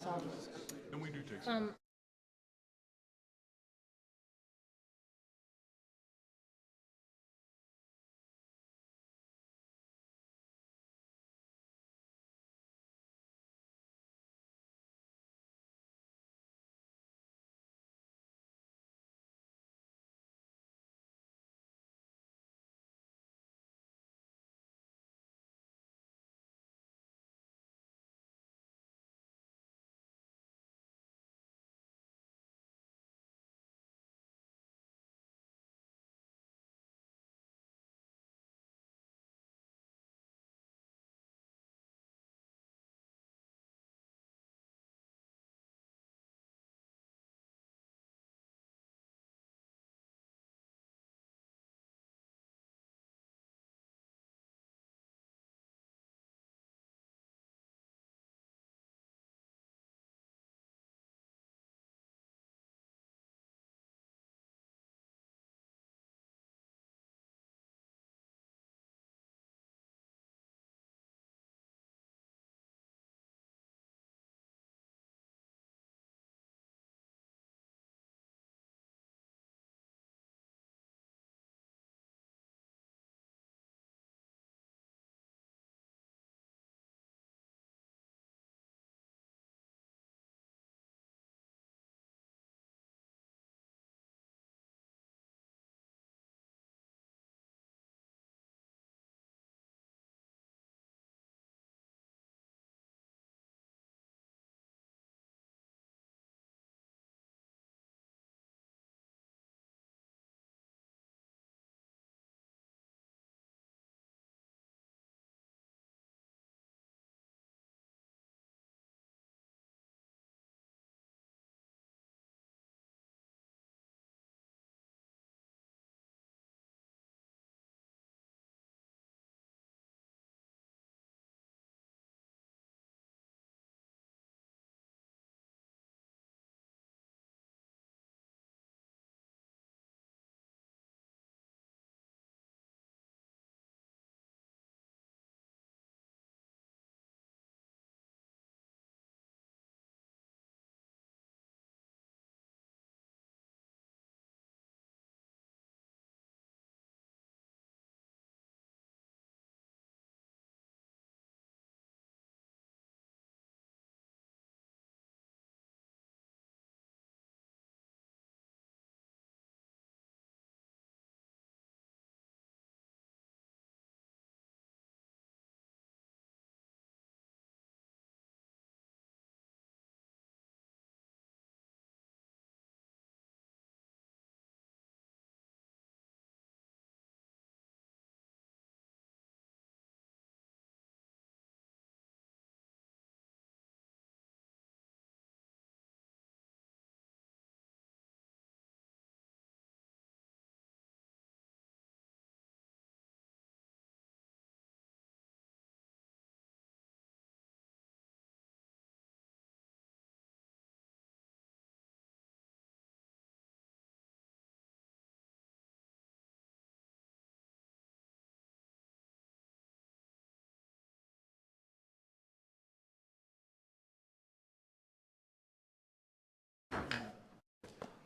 And we do take some.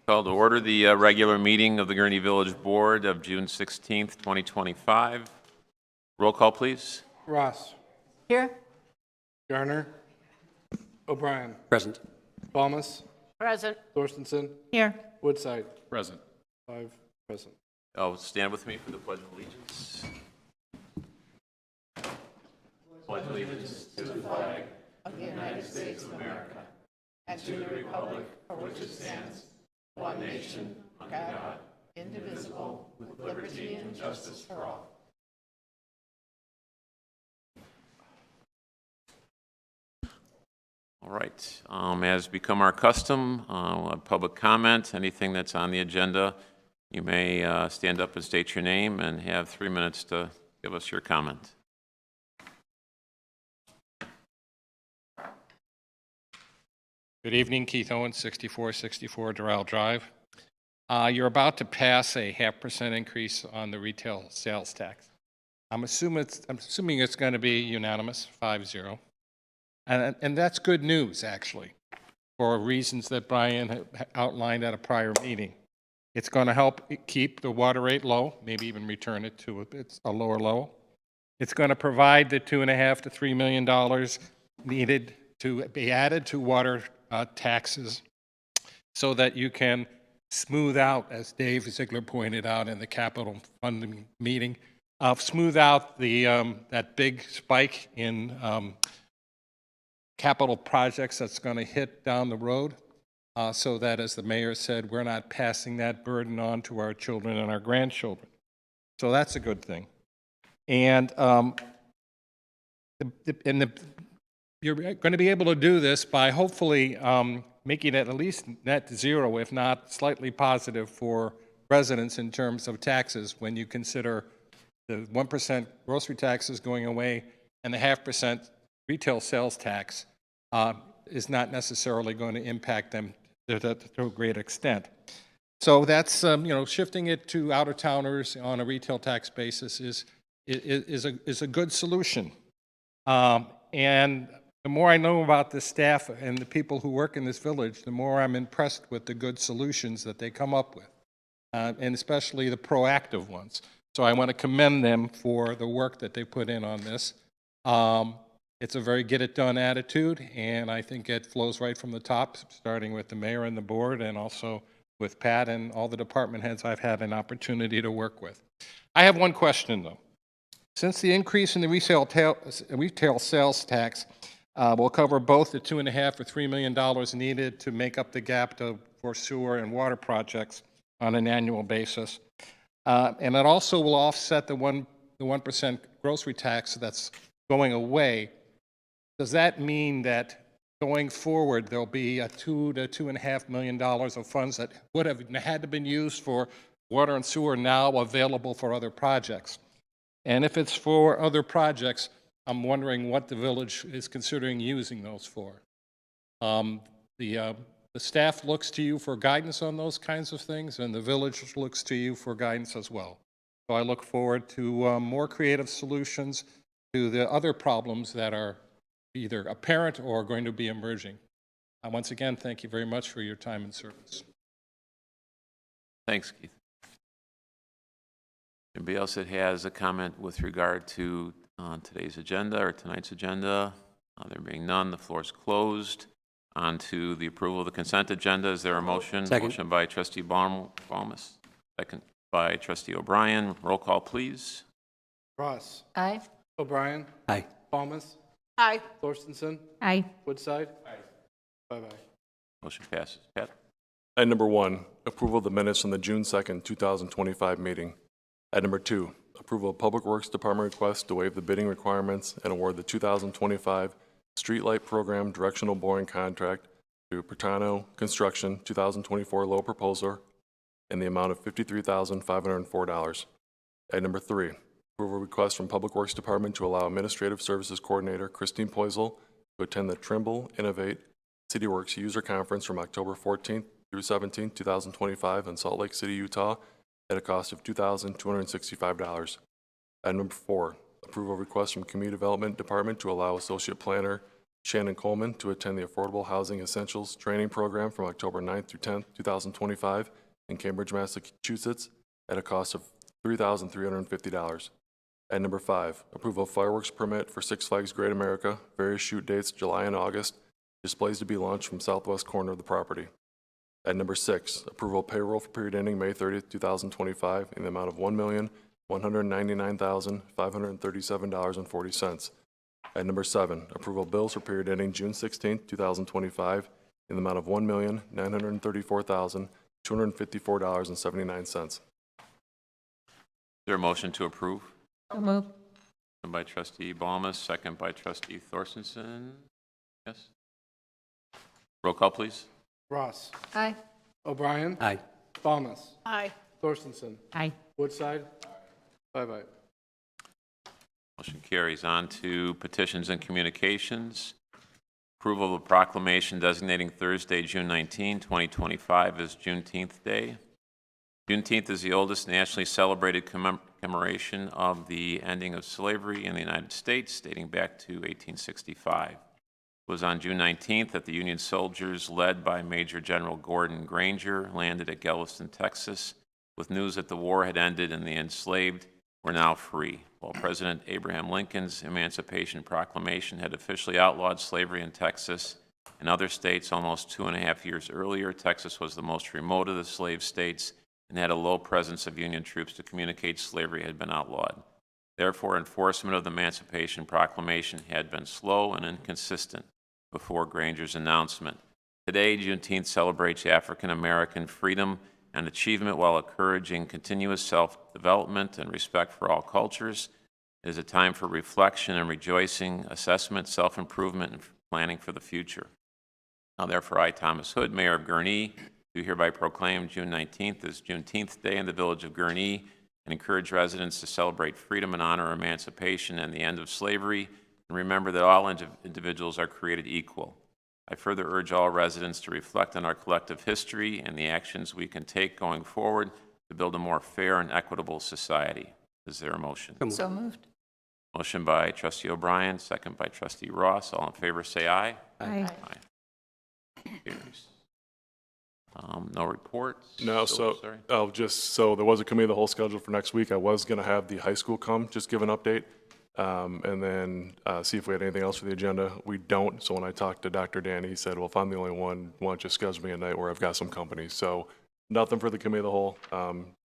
Call to order the regular meeting of the Gurnee Village Board of June 16th, 2025. Roll call, please. Ross. Here. Garner. O'Brien. Present. Balmas. Present. Thorstensen. Here. Woodside. Present. 5 present. Oh, stand with me for the Pledge of Allegiance. Pledge allegiance to the flag Of the United States of America and to the republic for which it stands, one nation, under God, indivisible, with liberty and justice for all. All right. As become our custom, we'll have public comment. Anything that's on the agenda, you may stand up and state your name and have 3 minutes to give us your comment. Good evening, Keith Owens, 6464 Doral Drive. You're about to pass a 0.5% increase on the retail sales tax. I'm assuming it's going to be unanimous, 5-0. And that's good news, actually. for reasons that Brian outlined at a prior meeting. It's going to help keep the water rate low, maybe even return it to a lower level. It's going to provide the $2.5 to $3 million needed to be added to water taxes so that you can smooth out, as Dave Ziegler pointed out in the capital funding meeting, smooth out that big spike in capital projects that's going to hit down the road, so that, as the mayor said, we're not passing that burden on to our children and our grandchildren. So that's a good thing. And you're going to be able to do this by hopefully making it at least net zero, if not slightly positive for residents in terms of taxes when you consider the 1% grocery taxes going away and the 0.5% retail sales tax is not necessarily going to impact them to a great extent. So that's, shifting it to out-of-towners on a retail tax basis is a good solution. And the more I know about the staff and the people who work in this village, the more I'm impressed with the good solutions that they come up with, and especially the proactive ones. So I want to commend them for the work that they put in on this. It's a very get-it-done attitude, and I think it flows right from the top, starting with the mayor and the board, and also with Pat and all the department heads I've had an opportunity to work with. I have one question, though. Since the increase in the retail sales tax will cover both the $2.5 or $3 million needed to make up the gap for sewer and water projects on an annual basis, and it also will offset the 1% grocery tax that's going away, does that mean that going forward there'll be a $2 to $2.5 million of funds that would have had to been used for water and sewer now available for other projects? And if it's for other projects, I'm wondering what the village is considering using those for. The staff looks to you for guidance on those kinds of things, and the village looks to you for guidance as well. So I look forward to more creative solutions to the other problems that are either apparent or going to be emerging. Once again, thank you very much for your time and service. Thanks, Keith. Anybody else that has a comment with regard to today's agenda or tonight's agenda? There being none, the floor is closed. On to the approval of the consent agenda. Is there a motion? Second. Motion by Trustee Balmas, second by Trustee O'Brien. Roll call, please. Ross. Aye. O'Brien. Aye. Balmas. Aye. Thorstenson. Aye. Woodside. Bye-bye. Motion passes. Pat? Item number 1, approval of the minutes from the June 2nd, 2025 meeting. Item number 2, approval of Public Works Department request to waive the bidding requirements and award the 2025 Streetlight Program Directional Boring Contract to Pertano Construction 2024 low proposal in the amount of $53,504. Item number 3, approval request from Public Works Department to allow Administrative Services Coordinator Christine Poisel to attend the Trimble Innovate CityWorks User Conference from October 14th through 17th, 2025 in Salt Lake City, Utah at a cost of $2,265. Item number 4, approval request from Community Development Department to allow Associate Planner Shannon Coleman to attend the Affordable Housing Essentials Training Program from October 9th through 10th, 2025 in Cambridge, Massachusetts at a cost of $3,350. Item number 5, approval of fireworks permit for Six Flags Great America, various shoot dates July and August, displays to be launched from southwest corner of the property. Item number 6, approval of payroll for period ending May 30th, 2025 in the amount of $1,199,537.40. Item number 7, approval of bills for period ending June 16th, 2025 in the amount of $1,934,254.79. Is there a motion to approve? So moved. Motion by Trustee Balmas, second by Trustee Thorstenson. Yes? Roll call, please. Ross. Aye. O'Brien. Aye. Balmas. Aye. Thorstenson. Aye. Woodside. Bye-bye. Motion carries. On to petitions and communications. Approval of a proclamation designating Thursday, June 19, 2025 as Juneteenth Day. Juneteenth is the oldest nationally celebrated commemoration of the ending of slavery in the United States, dating back to 1865. was on June 19th that the Union soldiers, led by Major General Gordon Granger, landed at Galveston, Texas, with news that the war had ended and the enslaved were now free. While President Abraham Lincoln's Emancipation Proclamation had officially outlawed slavery in Texas and other states almost 2.5 years earlier, Texas was the most remote of the slave states and had a low presence of Union troops to communicate slavery had been outlawed. Therefore, enforcement of the Emancipation Proclamation had been slow and inconsistent before Granger's announcement. Today, Juneteenth celebrates African American freedom and achievement while encouraging continuous self-development and respect for all cultures. It is a time for reflection and rejoicing, assessment, self-improvement, and planning for the future. Now, therefore, I, Thomas Hood, Mayor of Gurnee, do hereby proclaim June 19th as Juneteenth Day in the village of Gurnee and encourage residents to celebrate freedom and honor emancipation and the end of slavery, and remember that all individuals are created equal. I further urge all residents to reflect on our collective history and the actions we can take going forward to build a more fair and equitable society. Is there a motion? So moved. Motion by Trustee O'Brien, second by Trustee Ross. All in favor say aye. Aye. Carries. No reports? No, sorry. so there was a committee of the whole scheduled for next week. I was going to have the high school come, just give an update, and then see if we had anything else for the agenda. We don't, so when I talked to Dr. Danny, he said, well, if I'm the only one, why don't you schedule me a night where I've got some company? So nothing for the committee of the whole.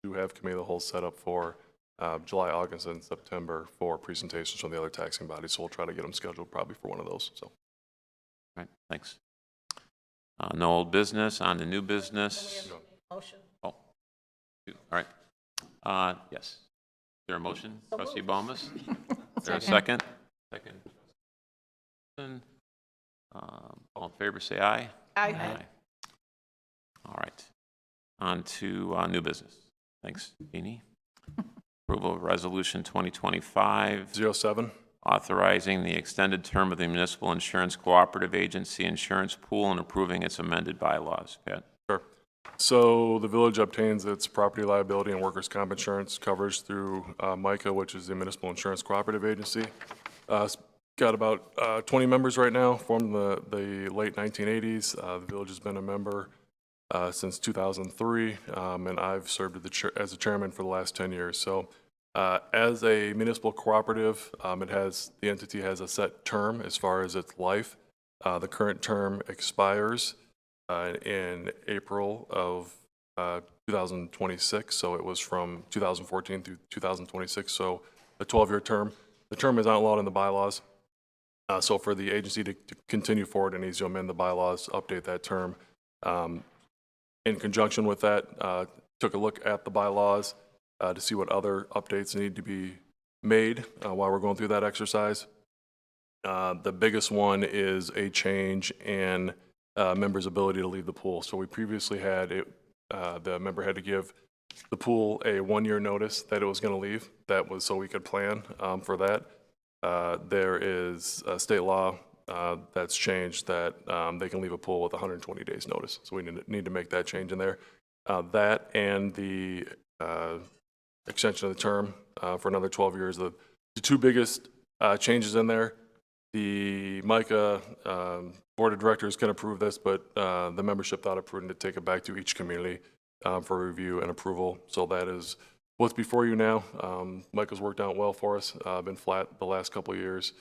Do have committee of the whole set up for July, August, and September for presentations from the other taxing bodies, so we'll try to get them scheduled probably for one of those. So. All right, thanks. No old business, on to new business. Motion. Oh, all right. Yes. Is there a motion, Trustee Balmas? Is there a second? Second. All in favor, say aye. Aye. All right. On to new business. Thanks, Jeannie. Approval of Resolution 2025-07, authorizing the extended term of the Municipal Insurance Cooperative Agency Insurance Pool and approving its amended bylaws. Pat? Sure. So the village obtains its property liability and workers' comp insurance coverage through MICA, which is the Municipal Insurance Cooperative Agency. It's got about 20 members right now, formed in the late 1980s. The village has been a member since 2003, and I've served as the chairman for the last 10 years. So as a municipal cooperative, the entity has a set term as far as its life. The current term expires in April of 2026, so it was from 2014 through 2026, so a 12-year term. The term is outlawed in the bylaws, so for the agency to continue forward, it needs to amend the bylaws, update that term. In conjunction with that, took a look at the bylaws to see what other updates need to be made while we're going through that exercise. The biggest one is a change in members' ability to leave the pool. So we previously had the member had to give the pool a 1-year notice that it was going to leave. That was so we could plan for that. There is a state law that's changed that they can leave a pool with 120 days notice. So we need to make that change in there. That and the extension of the term for another 12 years. The two biggest changes in there, the MICA Board of Directors can approve this, but the membership thought it prudent to take it back to each community for review and approval. So that is what's before you now. MICA's worked out well for us, been flat the last couple of years.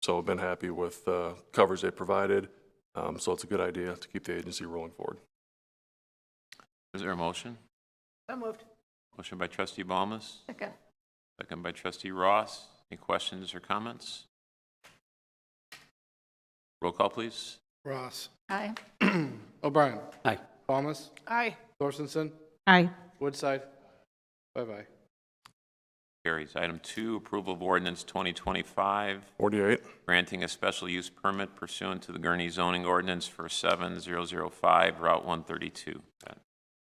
So I've been happy with the coverage they provided. So it's a good idea to keep the agency rolling forward. Is there a motion? So moved. Motion by Trustee Balmas, Second. second by Trustee Ross. Any questions or comments? Roll call, please. Ross. Aye. O'Brien. Aye. Thomas. Aye. Thorstenson. Aye. Woodside. 5-0. Carries. Item 2, approval of ordinance 2025, 48. granting a special use permit pursuant to the Gurnee zoning ordinance for 7005 Route 132. Pat?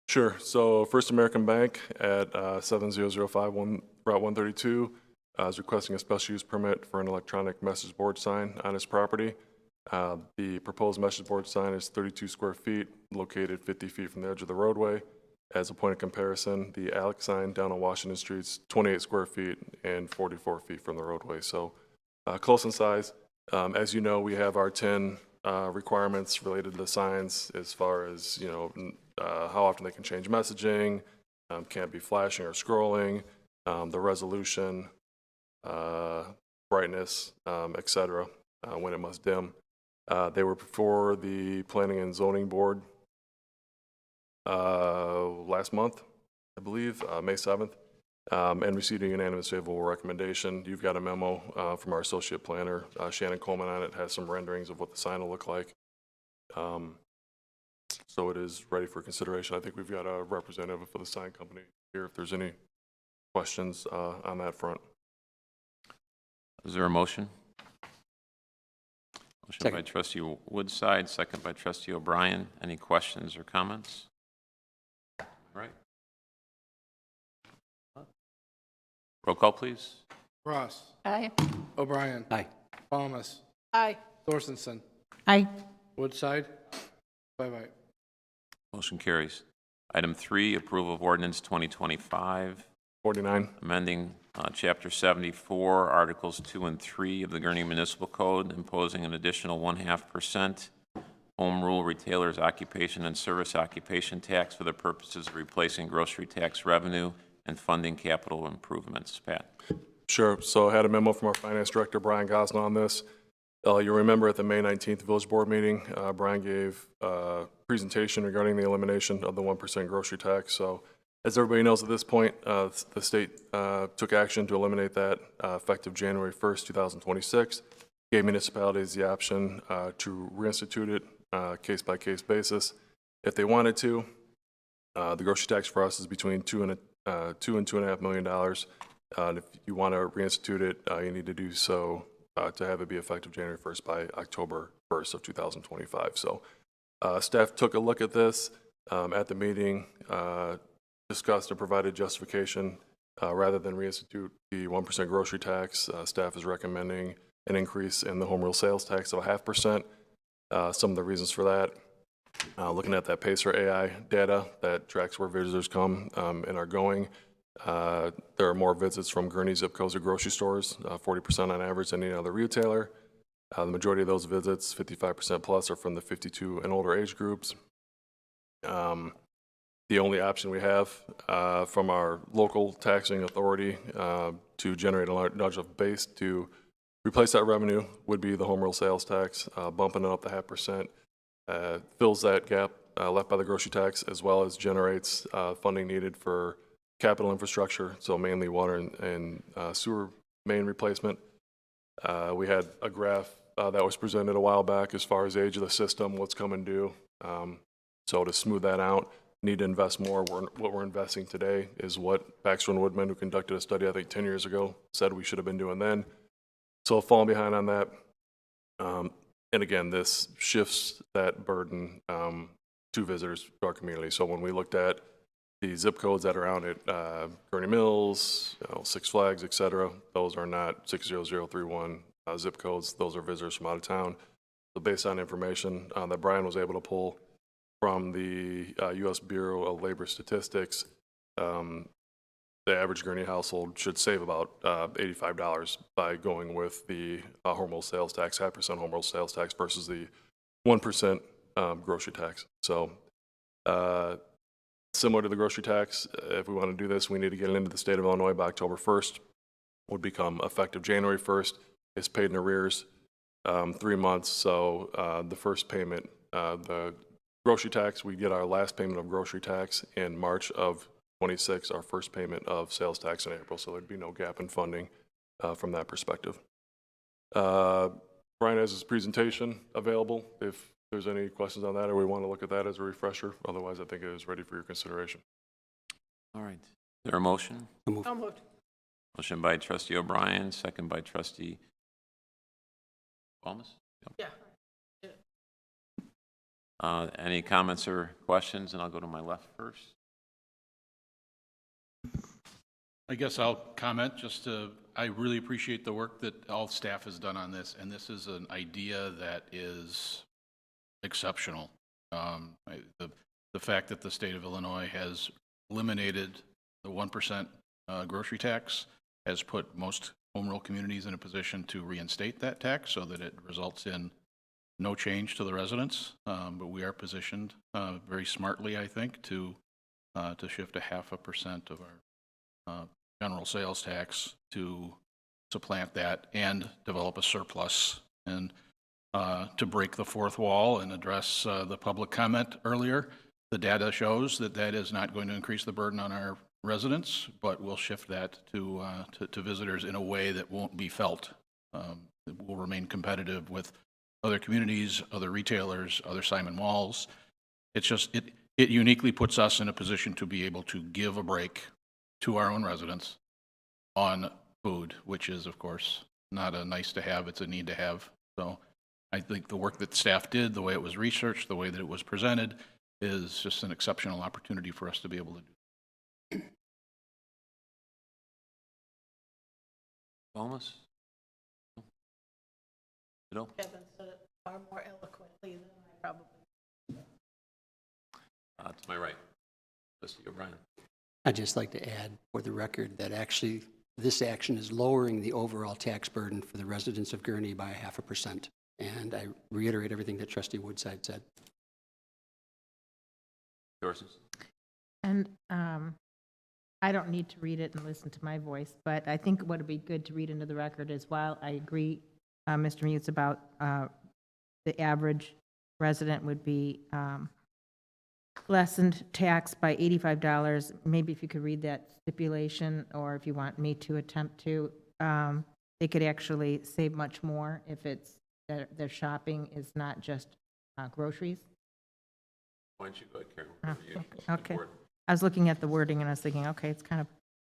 Sure. So First American Bank at 7005 Route 132 is requesting a special use permit for an electronic message board sign on its property. The proposed message board sign is 32 square feet, located 50 feet from the edge of the roadway. As a point of comparison, the Alex sign down on Washington Street is 28 square feet and 44 feet from the roadway. So close in size. As you know, we have our 10 requirements related to the signs as far as, how often they can change messaging, can't be flashing or scrolling, the resolution, brightness, et cetera, when it must dim. They were before the Planning and Zoning Board last month, I believe, May 7th, and received a unanimous favorable recommendation. You've got a memo from our associate planner, Shannon Coleman, on it. It has some renderings of what the sign will look like. So it is ready for consideration. I think we've got a representative for the sign company here if there's any questions on that front. Is there a motion? Motion by trustee Woodside, second by trustee O'Brien. Any questions or comments? All right. Roll call, please. Ross. Aye. O'Brien. Aye. Thomas. Aye. Thorstenson. Aye. Woodside. 5-0. Motion carries. Item 3, approval of ordinance 2025, 49. amending Chapter 74, Articles 2 and 3 of the Gurnee Municipal Code, imposing an additional 0.5% home rule retailer's occupation and service occupation tax for the purposes of replacing grocery tax revenue and funding capital improvements. Pat? Sure. So I had a memo from our finance director, Brian Gosnell, on this. You'll remember at the May 19th Village Board meeting, Brian gave a presentation regarding the elimination of the 1% grocery tax. So as everybody knows at this point, the state took action to eliminate that effective January 1st, 2026. Gave municipalities the option to reinstitute it case-by-case basis if they wanted to. The grocery tax for us is between $2 and $2.5 million. And if you want to reinstitute it, you need to do so to have it be effective January 1st by October 1st of 2025. So staff took a look at this at the meeting, discussed and provided justification. Rather than reinstitute the 1% grocery tax, staff is recommending an increase in the home rule sales tax of 0.5%. Some of the reasons for that, looking at that Pacer AI data that tracks where visitors come and are going, there are more visits from Gurnee zip codes or grocery stores, 40% on average than any other retailer. The majority of those visits, 55% plus, are from the 52 and older age groups. The only option we have from our local taxing authority to generate a large enough base to replace that revenue would be the home rule sales tax, bumping it up to 0.5%, fills that gap left by the grocery tax, as well as generates funding needed for capital infrastructure, so mainly water and sewer main replacement. We had a graph that was presented a while back as far as age of the system, what's coming due. So to smooth that out, need to invest more. What we're investing today is what Baxter and Woodman, who conducted a study, I think 10 years ago, said we should have been doing then. So falling behind on that. And again, this shifts that burden to visitors to our community. So when we looked at the zip codes that are around it, Gurnee Mills, Six Flags, et cetera, those are not 60031 zip codes. Those are visitors from out of town. So based on information that Brian was able to pull from the U.S. Bureau of Labor Statistics, the average Gurnee household should save about $85 by going with the home rule sales tax, 0.5% home rule sales tax versus the 1% grocery tax. So similar to the grocery tax, if we want to do this, we need to get it into the state of Illinois by October 1st. Would become effective January 1st. It's paid in arrears, 3 months. So the first payment, the grocery tax, we get our last payment of grocery tax in March of 26, our first payment of sales tax in April. So there'd be no gap in funding from that perspective. Brian has his presentation available if there's any questions on that, or we want to look at that as a refresher. Otherwise, I think it is ready for your consideration. All right. Is there a motion? So moved. Motion by trustee O'Brien, second by trustee Walmus? Yeah. Any comments or questions? And I'll go to my left first. I guess I'll comment I really appreciate the work that all staff has done on this, and this is an idea that is exceptional. The fact that the state of Illinois has eliminated the 1% grocery tax has put most home rule communities in a position to reinstate that tax so that it results in no change to the residents. But we are positioned very smartly, I think, to shift 0.5% of our general sales tax to supplant that and develop a surplus, and to break the fourth wall and address the public comment earlier. The data shows that that is not going to increase the burden on our residents, but will shift that to visitors in a way that won't be felt. It will remain competitive with other communities, other retailers, other Simon Malls. It's just, it uniquely puts us in a position to be able to give a break to our own residents on food, which is, of course, not a nice to have, it's a need to have. So I think the work that staff did, the way it was researched, the way that it was presented, is just an exceptional opportunity for us to be able to do. Thomas? No? Kevin said it far more eloquently than I probably. To my right. Trustee O'Brien. I'd just like to add for the record that actually this action is lowering the overall tax burden for the residents of Gurnee by 0.5%. And I reiterate everything that Trustee Woodside said. Dorsey. And I don't need to read it and listen to my voice, but I think what would be good to read into the record is, while I agree, Mr. Mutes, about the average resident would be lessened tax by $85, maybe if you could read that stipulation, or if you want me to attempt to, they could actually save much more if it's their shopping is not just groceries. Why don't you go ahead, Karen? Okay. I was looking at the wording and I was thinking, okay, it's kind of,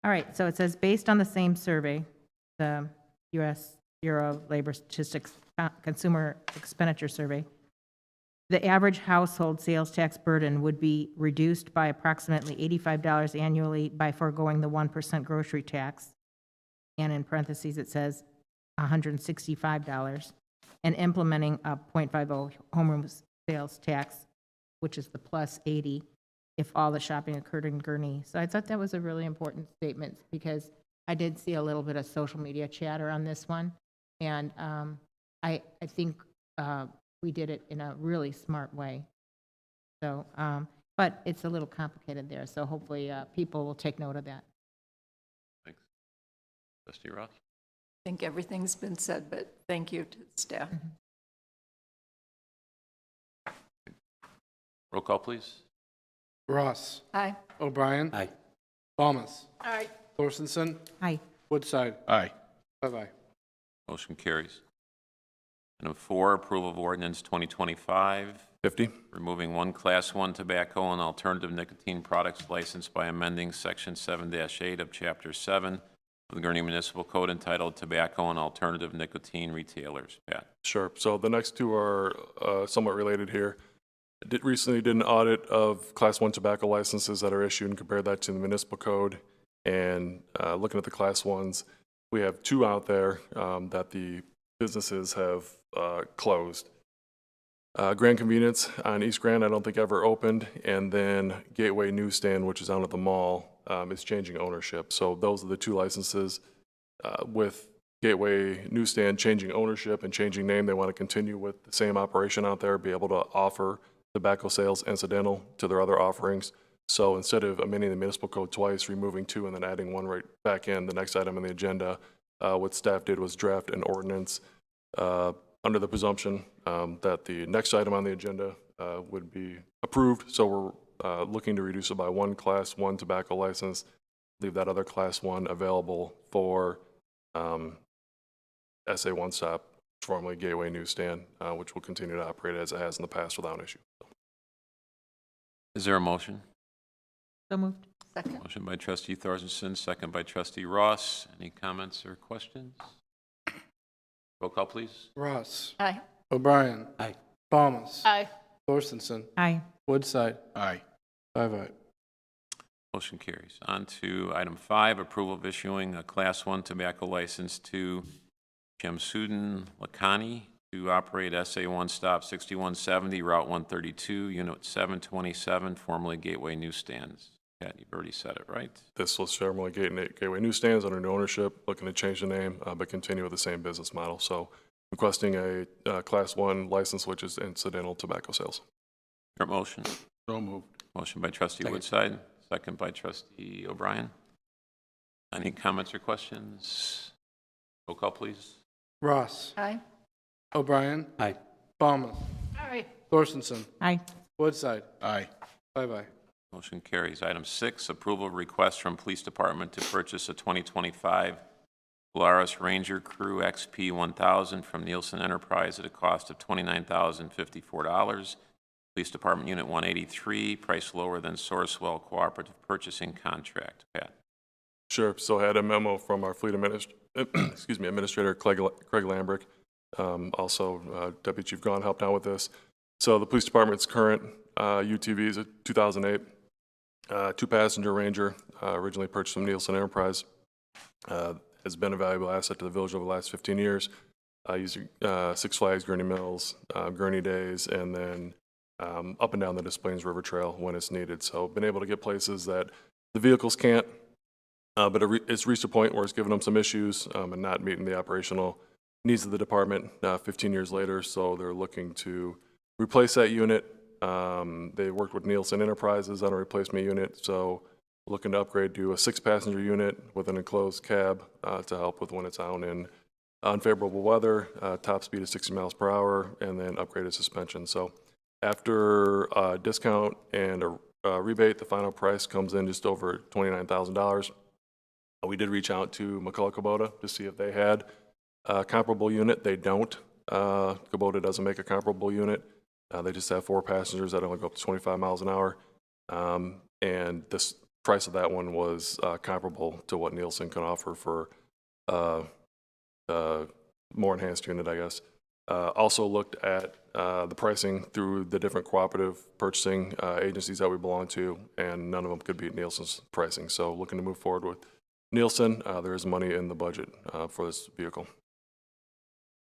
all right. So it says, based on the same survey, the U.S. Bureau of Labor Statistics Consumer Expenditure Survey, the average household sales tax burden would be reduced by approximately $85 annually by foregoing the 1% grocery tax. And in parentheses, it says $165, and implementing a 0.50 homeroom sales tax, which is the plus 80, if all the shopping occurred in Gurnee. So I thought that was a really important statement, because I did see a little bit of social media chatter on this one. And I think we did it in a really smart way. So, but it's a little complicated there. So hopefully people will take note of that. Thanks. Trustee Ross? I think everything's been said, but thank you to the staff. Roll call, please. Ross. Aye. O'Brien. Aye. Thomas. Aye. Thorstenson. Aye. Woodside. Aye. 5-0. Motion carries. Item 4, approval of ordinance 2025, 50. removing one Class 1 tobacco and alternative nicotine products license by amending Section 7-8 of Chapter 7 of the Gurnee Municipal Code entitled Tobacco and Alternative Nicotine Retailers. Pat? Sure. So the next two are somewhat related here. Recently did an audit of Class 1 tobacco licenses that are issued and compared that to the municipal code. And looking at the Class 1s, we have two out there that the businesses have closed. Grand Convenience on East Grand, I don't think ever opened. And then Gateway Newsstand, which is out at the mall, is changing ownership. So those are the two licenses. With Gateway Newsstand changing ownership and changing name, they want to continue with the same operation out there, be able to offer tobacco sales incidental to their other offerings. So instead of amending the municipal code twice, removing two and then adding one right back in, the next item on the agenda, what staff did was draft an ordinance under the presumption that the next item on the agenda would be approved. So we're looking to reduce it by one Class 1 tobacco license, leave that other Class 1 available for SA One Stop, formerly Gateway Newsstand, which will continue to operate as it has in the past without issue. Is there a motion? So moved. Second. Motion by Trustee Thorstenson, second by Trustee Ross. Any comments or questions? Roll call, please. Ross. Aye. O'Brien. Aye. Thomas. Aye. Thorstenson. Aye. Woodside. Aye. 5-0. Motion carries. On to item 5, approval of issuing a Class 1 tobacco license to Shamsuddin Lakhani to operate SA One Stop 6170 Route 132, Unit 727, formerly Gateway Newsstands. Pat, you've already said it, right? This was formerly Gateway Newsstands under new ownership, looking to change the name, but continue with the same business model. So requesting a Class 1 license, which is incidental tobacco sales. Your motion. So moved. Motion by trustee Second. Woodside, second by trustee O'Brien. Any comments or questions? Roll call, please. Ross. Aye. O'Brien. Aye. Thomas. Aye. Thorstenson. Aye. Woodside. Aye. 5-0. Motion carries. Item 6, approval of request from Police Department to purchase a 2025 Polaris Ranger Crew XP 1000 from Nielsen Enterprise at a cost of $29,054. Police Department Unit 183, price lower than Sourcewell Cooperative Purchasing Contract. Pat. Sure. So I had a memo from our fleet administrator, Craig Lambrick. Also, Deputy Chief Gahn helped out with this. So the police department's current UTV is a 2008 two-passenger Ranger, originally purchased from Nielsen Enterprise. Has been a valuable asset to the village over the last 15 years. Using Six Flags, Gurnee Mills, Gurnee Days, and then up and down the Des Plaines River Trail when it's needed. So been able to get places that the vehicles can't, but it's reached a point where it's given them some issues and not meeting the operational needs of the department 15 years later. So they're looking to replace that unit. They worked with Nielsen Enterprises on a replacement unit, so looking to upgrade to a 6-passenger unit with an enclosed cab to help with when it's out in unfavorable weather, top speed of 60 miles per hour, and then upgraded suspension. So after a discount and a rebate, the final price comes in just over $29,000. We did reach out to McCullough Kubota to see if they had a comparable unit. They don't. Kubota doesn't make a comparable unit. They just have 4 passengers that only go up to 25 miles an hour. And this price of that one was comparable to what Nielsen can offer for more enhanced unit, I guess. Also looked at the pricing through the different cooperative purchasing agencies that we belong to, and none of them could beat Nielsen's pricing. So looking to move forward with Nielsen. There is money in the budget for this vehicle. Is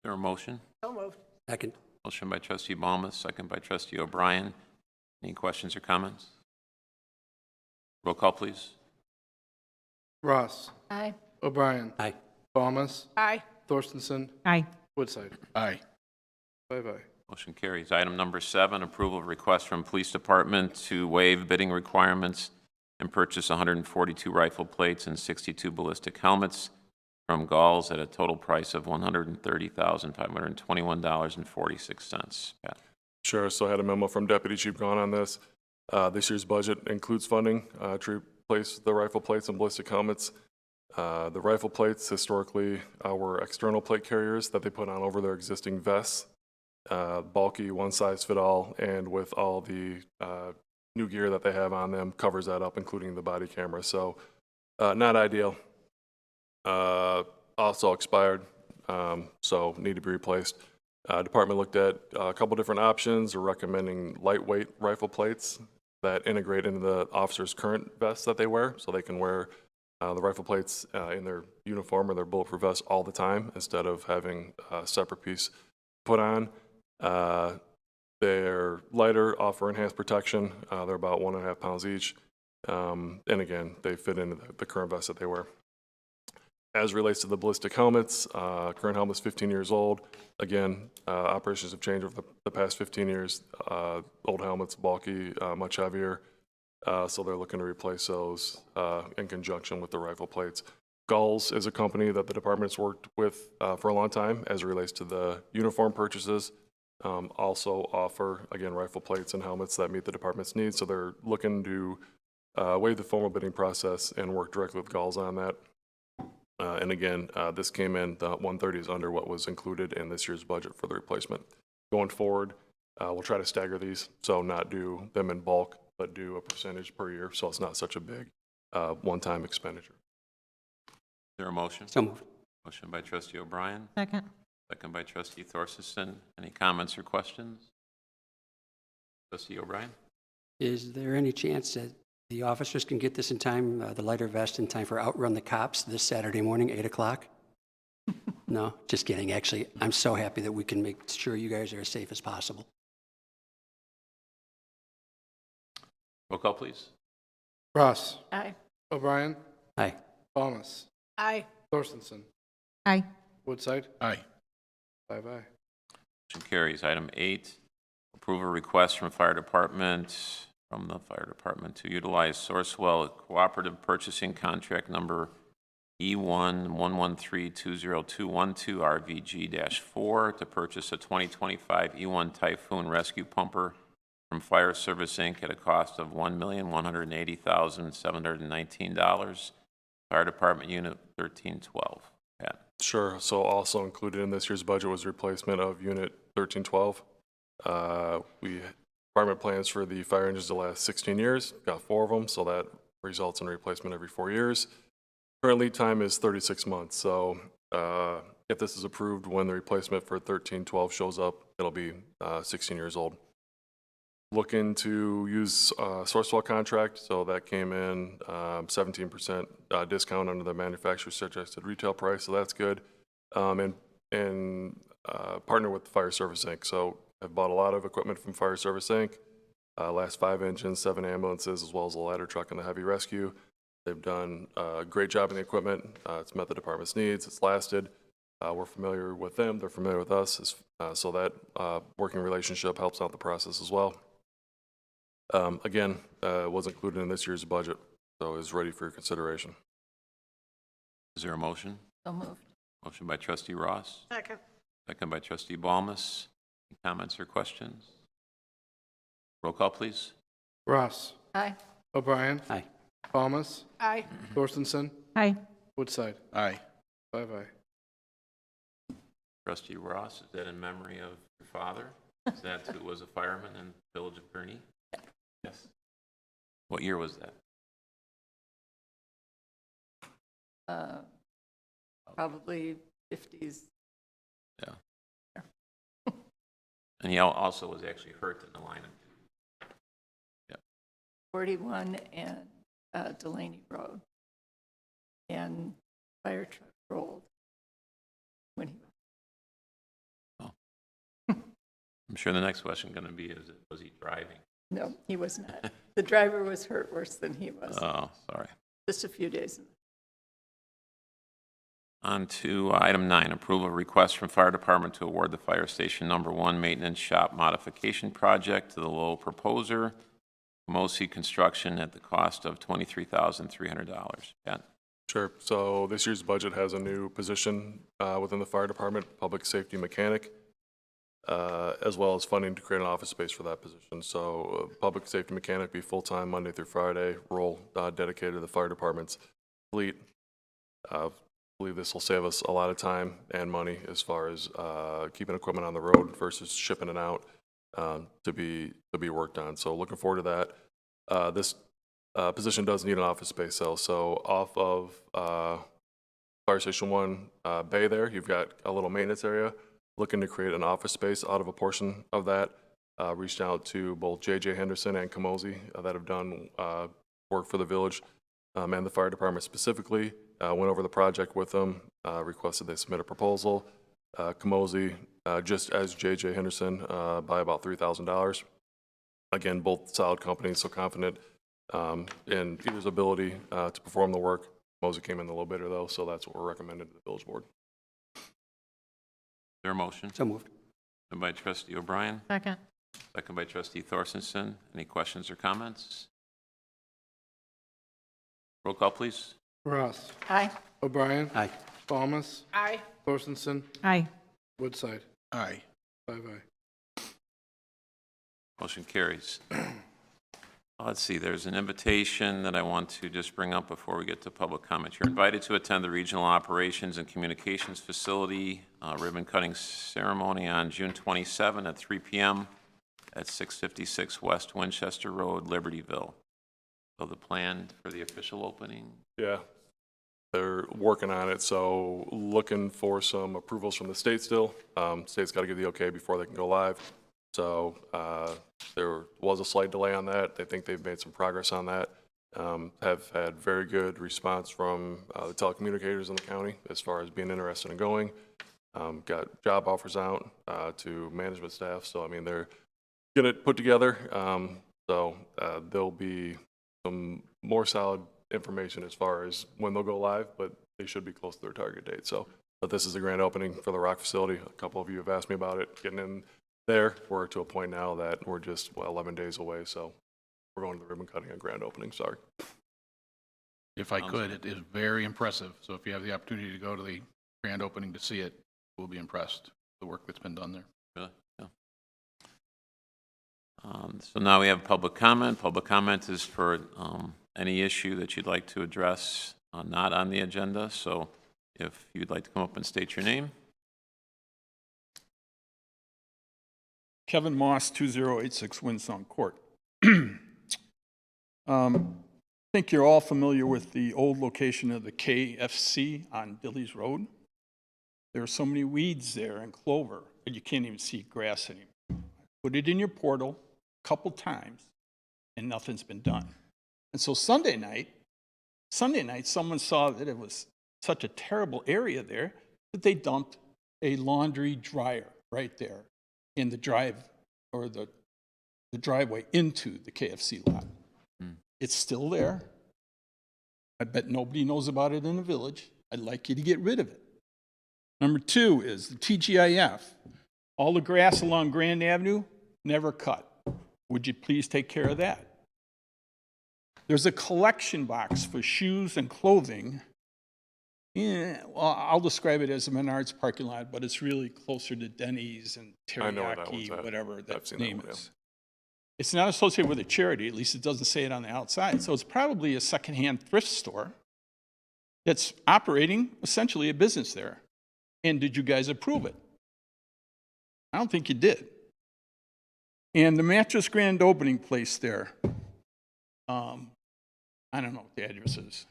there a motion? So moved. Second. Motion by trustee Balmas, second by trustee O'Brien. Any questions or comments? Roll call, please. Ross. Aye. O'Brien. Aye. Thomas. Aye. Thorstenson. Aye. Woodside. Aye. 5-0. Motion carries. Item number 7, approval of request from Police Department to waive bidding requirements and purchase 142 rifle plates and 62 ballistic helmets from Galls at a total price of $130,521.46. Pat. Sure. So I had a memo from Deputy Chief Gahn on this. This year's budget includes funding to replace the rifle plates and ballistic helmets. The rifle plates, historically, were external plate carriers that they put on over their existing vests. Bulky, one-size-fit-all, and with all the new gear that they have on them, covers that up, including the body camera. So not ideal. Also expired, so need to be replaced. Department looked at a couple different options. We're recommending lightweight rifle plates that integrate into the officer's current vests that they wear, so they can wear the rifle plates in their uniform or their bulletproof vest all the time instead of having a separate piece put on. They're lighter, offer enhanced protection. They're about 1.5 pounds each. And again, they fit into the current vest that they wear. As relates to the ballistic helmets, current helmet's 15 years old. Again, operations have changed over the past 15 years. Old helmets, bulky, much heavier. So they're looking to replace those in conjunction with the rifle plates. Galls is a company that the department's worked with for a long time as it relates to the uniform purchases. Also offer, again, rifle plates and helmets that meet the department's needs. So they're looking to waive the formal bidding process and work directly with Galls on that. And again, this came in, the 130 is under what was included in this year's budget for the replacement. Going forward, we'll try to stagger these, so not do them in bulk, but do a percentage per year, so it's not such a big one-time expenditure. Is there a motion? So moved. Motion by trustee O'Brien, Second. second by trustee Thorstenson. Any comments or questions? Trustee O'Brien? Is there any chance that the officers can get this in time, the lighter vest in time for Outrun the Cops this Saturday morning, 8 o'clock? No, just kidding. Actually, I'm so happy that we can make sure you guys are as safe as possible. Roll call, please. Ross. Aye. O'Brien. Aye. Thomas. Aye. Thorstenson. Aye. Woodside. Aye. 5-0. Motion carries. Item 8, approve a request from the fire department to utilize Sourcewell Cooperative Purchasing Contract Number E111320212 RVG-4 to purchase a 2025 E1 Typhoon Rescue Pumper from Fire Service, Inc. at a cost of $1,180,719. Fire Department Unit 1312. Pat. Sure. So also included in this year's budget was replacement of Unit 1312. Department plans for the fire engines to last 16 years, got 4 of them, so that results in replacement every 4 years. Current lead time is 36 months, so if this is approved, when the replacement for 1312 shows up, it'll be 16 years old. Looking to use Sourcewell contract, so that came in 17% discount under the manufacturer's suggested retail price, so that's good. And partner with the Fire Service, Inc. So I've bought a lot of equipment from Fire Service, Inc. Last 5 engines, 7 ambulances, as well as a ladder truck and the heavy rescue. They've done a great job in the equipment. It's met the department's needs. It's lasted. We're familiar with them. They're familiar with us. So that working relationship helps out the process as well. Again, was included in this year's budget, so is ready for your consideration. Is there a motion? So moved. Motion by trustee Ross, Second. second by trustee Balmas. Any comments or questions? Roll call, please. Ross. Aye. O'Brien. Aye. Thomas. Aye. Thorstenson. Aye. Woodside. Aye. 5-0. Trustee Ross, is that in memory of your father? Is that who was a fireman in the village of Gurnee? Yes. What year was that? Probably 50s. Yeah. And he also was actually hurt in the line of duty. 41 and Delaney Road. And fire truck rolled when he I'm sure the next question going to be is, was he driving? No, he was not. The driver was hurt worse than he was. Oh, sorry. Just a few days. On to item 9, approval of request from Fire Department to award the Fire Station Number 1 Maintenance Shop Modification Project to the low proposer, Mosi Construction, at the cost of $23,300. Pat? Sure. So this year's budget has a new position within the fire department, public safety mechanic, as well as funding to create an office space for that position. So public safety mechanic be full-time Monday through Friday, role dedicated to the fire department's fleet. I believe this will save us a lot of time and money as far as keeping equipment on the road versus shipping it out to be worked on. So looking forward to that. This position does need an office space though. So off of Fire Station 1 bay there, you've got a little maintenance area. Looking to create an office space out of a portion of that. Reached out to both J.J. Henderson and Camosi that have done work for the village and the fire department specifically. Went over the project with them, requested they submit a proposal. Camosi, just as J.J. Henderson, by about $3,000. Again, both solid companies, so confident in either's ability to perform the work. Camosi came in a little bidder though, so that's what we're recommending to the village board. Is there a motion? So moved. Moved by trustee O'Brien, Second. second by trustee Thorstenson. Any questions or comments? Roll call, please. Ross. Aye. O'Brien. Aye. Thomas. Aye. Thorstenson. Aye. Woodside. Aye. 5-0. Motion carries. Let's see, there's an invitation that I want to just bring up before we get to public comment. You're invited to attend the Regional Operations and Communications Facility ribbon cutting ceremony on June 27 at 3 p.m. at 656 West Winchester Road, Libertyville. So the plan for the official opening? Yeah, they're working on it, so looking for some approvals from the state still. State's got to give the okay before they can go live. So there was a slight delay on that. They think they've made some progress on that. Have had very good response from the telecommunicators in the county as far as being interested in going. Got job offers out to management staff. So, I mean, they're getting it put together. So they'll be some more solid information as far as when they'll go live, but they should be close to their target date. So, but this is the grand opening for the Rock facility. A couple of you have asked me about it, getting in there. We're to a point now that we're just 11 days away, so we're going to the ribbon cutting and grand opening. Sorry. If I could, it is very impressive. So if you have the opportunity to go to the grand opening to see it, we'll be impressed, the work that's been done there. Really? Yeah. So now we have public comment. Public comment is for any issue that you'd like to address not on the agenda. So if you'd like to come up and state your name. Kevin Moss, 2086 Windsong Court. I think you're all familiar with the old location of the KFC on Dilly's Road. There are so many weeds there and clover that you can't even see grass anymore. Put it in your portal a couple times and nothing's been done. And so Sunday night, someone saw that it was such a terrible area there that they dumped a laundry dryer right there in the drive or the driveway into the KFC lot. It's still there. I bet nobody knows about it in the village. I'd like you to get rid of it. Number two is the TGIF. All the grass along Grand Avenue, never cut. Would you please take care of that? There's a collection box for shoes and clothing. Yeah, well, I'll describe it as a Menards parking lot, but it's really closer to Denny's and I know where that one's Teriyaki, at. whatever I've that seen that name one, yeah. is. It's not associated with a charity, at least it doesn't say it on the outside. So it's probably a secondhand thrift store that's operating essentially a business there. And did you guys approve it? I don't think you did. And the mattress grand opening place there, I don't know what the address is.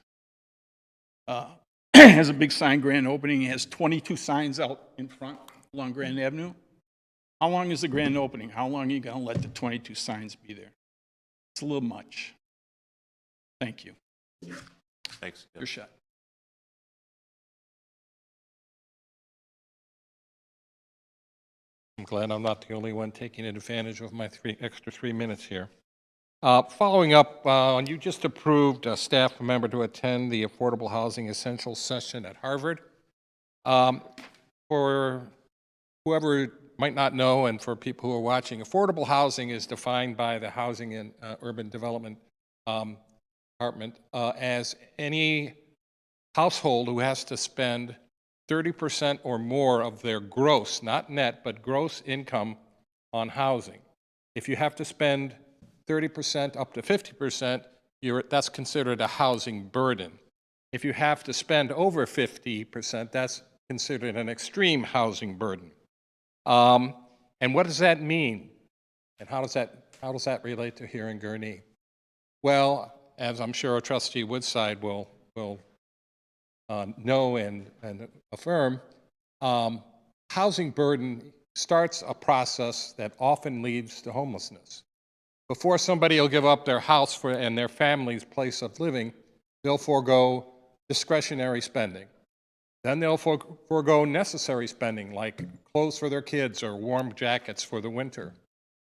Has a big sign, grand opening. It has 22 signs out in front along Grand Avenue. How long is the grand opening? How long are you going to let the 22 signs be there? It's a little much. Thank you. Thanks. Your shot. I'm glad I'm not the only one taking advantage of my extra 3 minutes here. Following up, you just approved a staff member to attend the Affordable Housing Essentials session at Harvard. For whoever might not know, and for people who are watching, affordable housing is defined by the Housing and Urban Development Department as any household who has to spend 30% or more of their gross, not net, but gross income on housing. If you have to spend 30% up to 50%, that's considered a housing burden. If you have to spend over 50%, that's considered an extreme housing burden. And what does that mean? And how does that relate to here in Gurnee? Well, as I'm sure Trustee Woodside will know and affirm, housing burden starts a process that often leads to homelessness. Before somebody will give up their house and their family's place of living, they'll forego discretionary spending. Then they'll forego necessary spending, like clothes for their kids or warm jackets for the winter.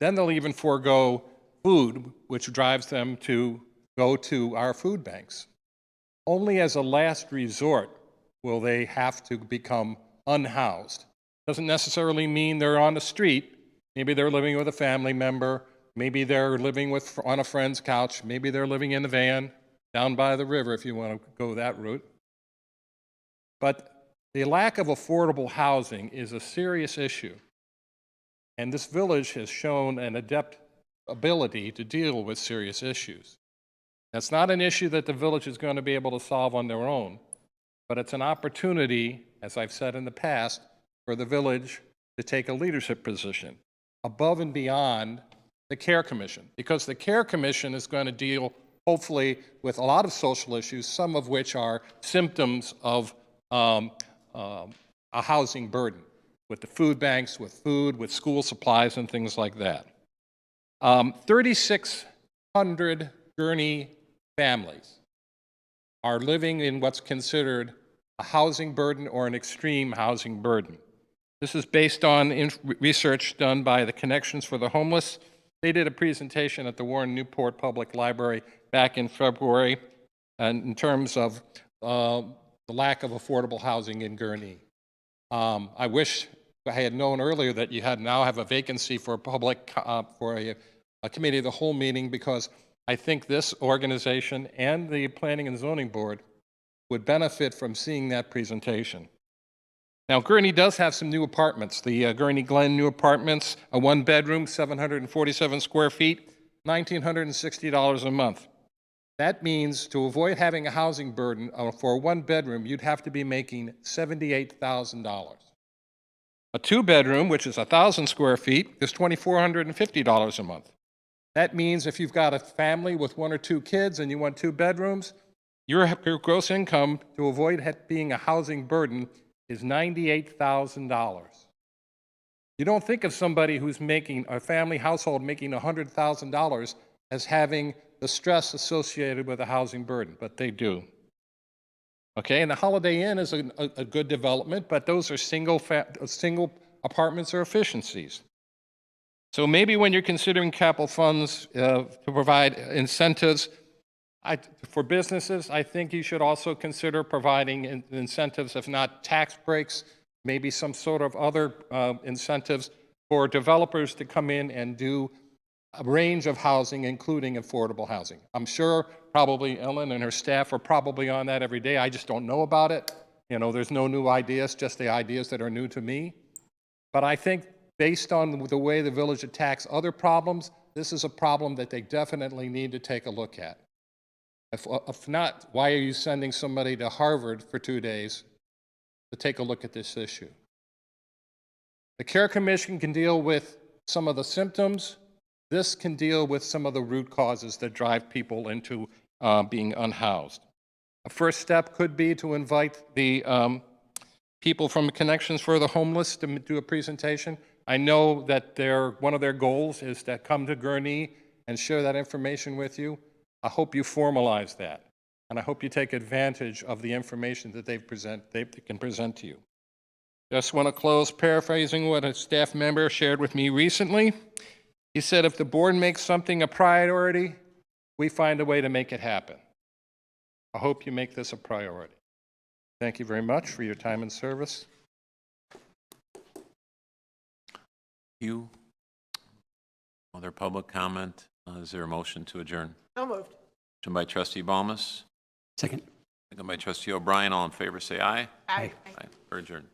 Then they'll even forego food, which drives them to go to our food banks. Only as a last resort will they have to become unhoused. Doesn't necessarily mean they're on the street. Maybe they're living with a family member. Maybe they're living on a friend's couch. Maybe they're living in the van down by the river, if you want to go that route. But the lack of affordable housing is a serious issue. And this village has shown an adept ability to deal with serious issues. That's not an issue that the village is going to be able to solve on their own, but it's an opportunity, as I've said in the past, for the village to take a leadership position above and beyond the Care Commission, because the Care Commission is going to deal, hopefully, with a lot of social issues, some of which are symptoms of a housing burden, with the food banks, with food, with school supplies, and things like that. 3,600 Gurnee families are living in what's considered a housing burden or an extreme housing burden. This is based on research done by the Connections for the Homeless. They did a presentation at the Warren Newport Public Library back in February and in terms of the lack of affordable housing in Gurnee. I wish I had known earlier that you now have a vacancy for a public, for a committee of the whole meeting, because I think this organization and the Planning and Zoning Board would benefit from seeing that presentation. Now, Gurnee does have some new apartments. The Gurnee Glen new apartments, a one-bedroom, 747 square feet, $1,960 a month. That means to avoid having a housing burden for a one-bedroom, you'd have to be making $78,000. A two-bedroom, which is 1,000 square feet, is $2,450 a month. That means if you've got a family with 1 or 2 kids and you want 2 bedrooms, your gross income to avoid being a housing burden is $98,000. You don't think of somebody who's making, a family household making $100,000 as having the stress associated with a housing burden, but they do. Okay, and the Holiday Inn is a good development, but those are single apartments or efficiencies. So maybe when you're considering capital funds to provide incentives for businesses, I think you should also consider providing incentives, if not tax breaks, maybe some sort of other incentives for developers to come in and do a range of housing, including affordable housing. I'm sure probably Ellen and her staff are probably on that every day. I just don't know about it. You know, there's no new ideas, just the ideas that are new to me. But I think based on the way the village attacks other problems, this is a problem that they definitely need to take a look at. If not, why are you sending somebody to Harvard for 2 days to take a look at this issue? The Care Commission can deal with some of the symptoms. This can deal with some of the root causes that drive people into being unhoused. A first step could be to invite the people from Connections for the Homeless to do a presentation. I know that one of their goals is to come to Gurnee and share that information with you. I hope you formalize that, and I hope you take advantage of the information that they can present to you. Just want to close paraphrasing what a staff member shared with me recently. He said, if the board makes something a priority, we find a way to make it happen. I hope you make this a priority. Thank you very much for your time and service. You. Other public comment? Is there a motion to adjourn? So moved. Motion by trustee Balmas, Second. second by trustee O'Brien. All in favor, say aye. Aye. Aye. We're adjourned.